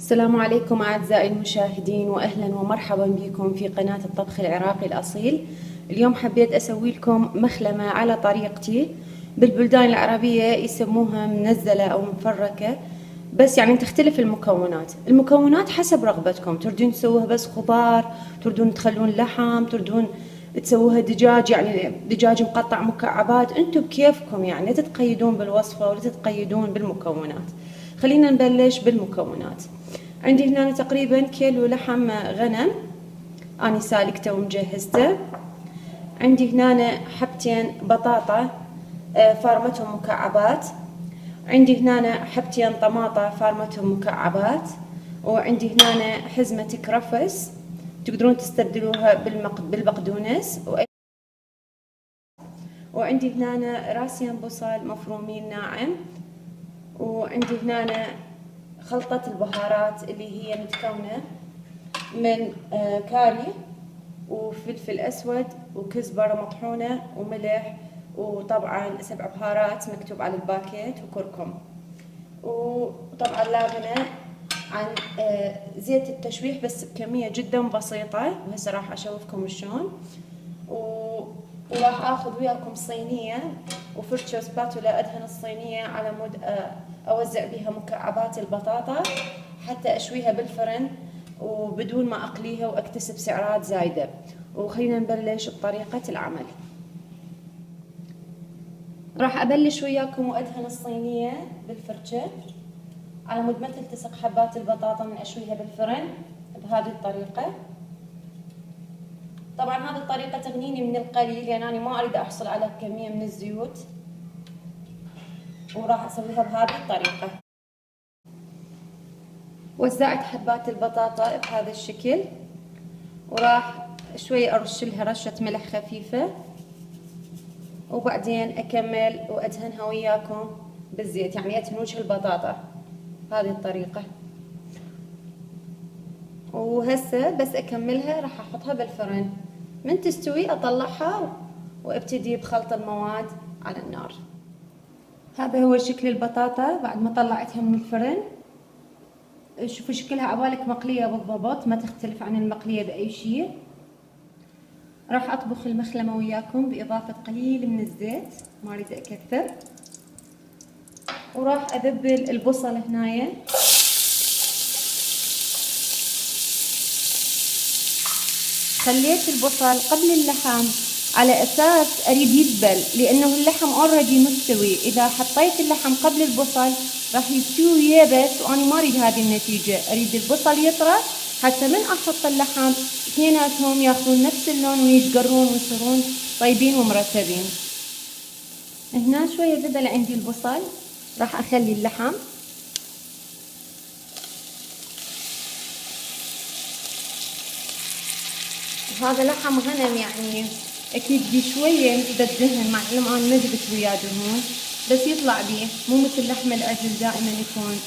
السلام عليكم أعزائي المشاهدين، وأهلا ومرحبا بكم في قناة الطبخ العراقي الأصيل. اليوم حبيت أسوي لكم مخلمة على طريقتي. بالبلدان العربية يسموها منزلة أو مفركة، بس يعني تختلف المكونات حسب رغبتكم. تردون تسووها بس خضار، تردون تخلون لحم، تردون تسووها دجاج، يعني دجاج مقطع مكعبات، انتم بكيفكم. يعني لا تتقيدون بالوصفة ولا تتقيدون بالمكونات. خلينا نبلش بالمكونات. عندي هنا تقريبا كيلو لحم غنم أنا سالكته ومجهزته. عندي هنا حبتين بطاطا فارمتهم مكعبات. عندي هنا حبتين طماطة فارمتهم مكعبات. وعندي هنا حزمة كرفس تقدرون تستبدلوها بالبقدونس. وعندي هنا راسين بصل مفرومين ناعم. وعندي هنا خلطة البهارات اللي هي متكونة من كاري وفلفل أسود وكزبرة مطحونة وملح، وطبعا 7 بهارات مكتوب على الباكيت، وكركم. وطبعا لا غنى عن زيت التشويح بس بكمية جدا بسيطة، وهسه راح أشوفكم شلون. وراح اخذ وياكم صينية وفرشة وسباتولا، ادهن الصينية على مود اوزع بها مكعبات البطاطا حتى اشويها بالفرن وبدون ما اقليها واكتسب سعرات زايدة. وخلينا نبلش بطريقة العمل. راح ابلش وياكم وادهن الصينية بالفرشة على مود ما تلتصق حبات البطاطا من اشويها بالفرن بهذه الطريقة. طبعا هذه الطريقة تغنيني من القلي، لأن أنا ما أريد أحصل على كمية من الزيوت، وراح أسويها بهذه الطريقة. وزعت حبات البطاطا بهذا الشكل، وراح شوي أرش لها رشة ملح خفيفة، وبعدين أكمل وأدهنها وياكم بالزيت، يعني أدهن وجه البطاطا بهذه الطريقة. وهسه بس أكملها راح أحطها بالفرن، من تستوي أطلعها وابتدي بخلط المواد على النار. هذا هو شكل البطاطا بعد ما طلعتها من الفرن. شوفوا شكلها عبالك مقلية بالضبط، ما تختلف عن المقلية بأي شيء. راح أطبخ المخلمة وياكم بإضافة قليل من الزيت، ما أريد أكثر. وراح أذبل البصل هنايا. خليت البصل قبل اللحم على أساس أريد يذبل، لأنه اللحم أوريدي مستوي. إذا حطيت اللحم قبل البصل راح يستوي يابس، وأنا ما أريد هذه النتيجة. أريد البصل يطرى حتى من أحط اللحم اثنيناتهم ياخذون نفس اللون ويشقرون ويصيرون طيبين ومرتبين. هنا شوية ذبل عندي البصل، راح أخلي اللحم. هذا لحم غنم، يعني اكيد بشويه مثل الدهن، مع انه انا ما جبت وياه دهون، بس يطلع بيه مو مثل لحم العجل دائما يكون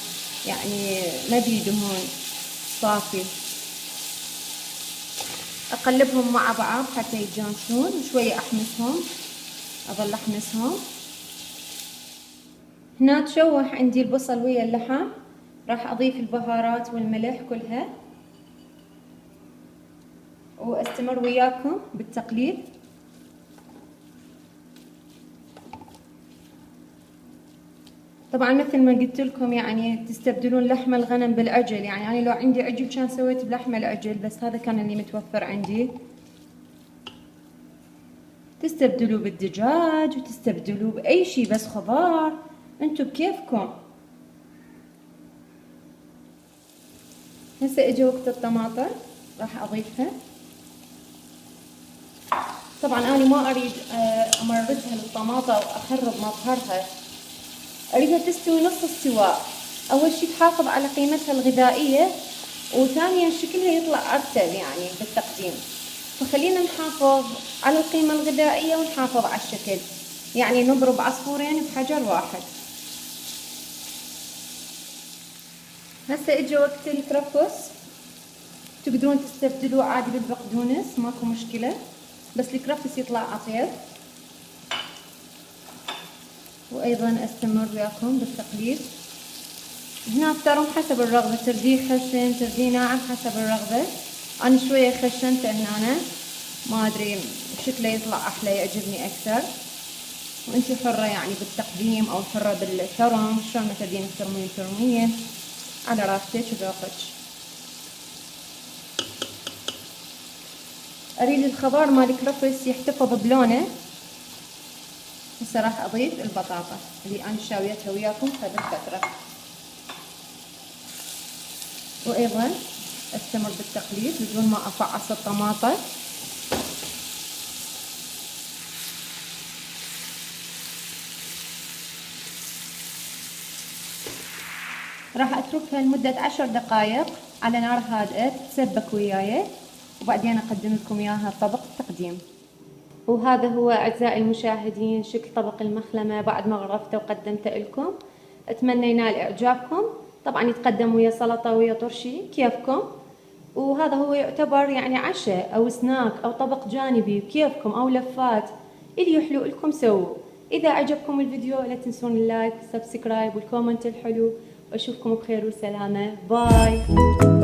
يعني ما بيه دهون صافي. اقلبهم مع بعض حتى يتجانسون، وشويه احمسهم، اظل احمسهم. هنا تشوح عندي البصل ويا اللحم، راح اضيف البهارات والملح كلها واستمر وياكم بالتقليب. طبعا مثل ما قلت لكم يعني تستبدلون لحم الغنم بالعجل، يعني انا لو عندي عجل كان سويت بلحم العجل، بس هذا كان اللي متوفر عندي. تستبدلوا بالدجاج وتستبدلوا باي شيء، بس خضار انتم بكيفكم. هسه اجى وقت الطماطم، راح اضيفها. طبعا انا ما اريد امرزها الطماطم واخرب مظهرها، اريدها تستوي نص استواء. اول شيء تحافظ على قيمتها الغذائيه، وثانيا شكلها يطلع ارتب يعني بالتقديم. فخلينا نحافظ على القيمه الغذائيه ونحافظ على الشكل، يعني نضرب عصفورين بحجر واحد. هسه اجى وقت الكرفس، تقدرون تستبدلوه عادي بالبقدونس، ماكو مشكله، بس الكرفس يطلع اطيب. وايضا استمر وياكم بالتقليب. تناثرهم حسب الرغبة، ترديه خشن ترديه ناعم حسب الرغبة. أنا شوية خشنته هنا، ما أدري شكله يطلع أحلى يعجبني أكثر، وأنتي حرة يعني بالتقديم أو حرة بالفرم، شلون ما تبين ترمين على راحتك وذوقك. أريد الخضار مال الكرفس يحتفظ بلونه. هسه راح أضيف البطاطا اللي أنا شاويتها وياكم قبل فترة، وأيضا أستمر بالتقليب بدون ما أفعص الطماطة. راح أتركها لمدة 10 دقائق على نار هادئة تتسبك وياي، وبعدين أقدم لكم إياها طبق التقديم. وهذا هو أعزائي المشاهدين شكل طبق المخلمة بعد ما غرفته وقدمته لكم. أتمنى ينال إعجابكم. طبعا يتقدم ويا سلطة ويا طرشي كيفكم، وهذا هو يعتبر يعني عشاء أو سناك أو طبق جانبي كيفكم، أو لفات اللي يحلو لكم سووا. إذا عجبكم الفيديو لا تنسون اللايك والسبسكرايب والكومنت الحلو، وأشوفكم بخير وسلامة. باي.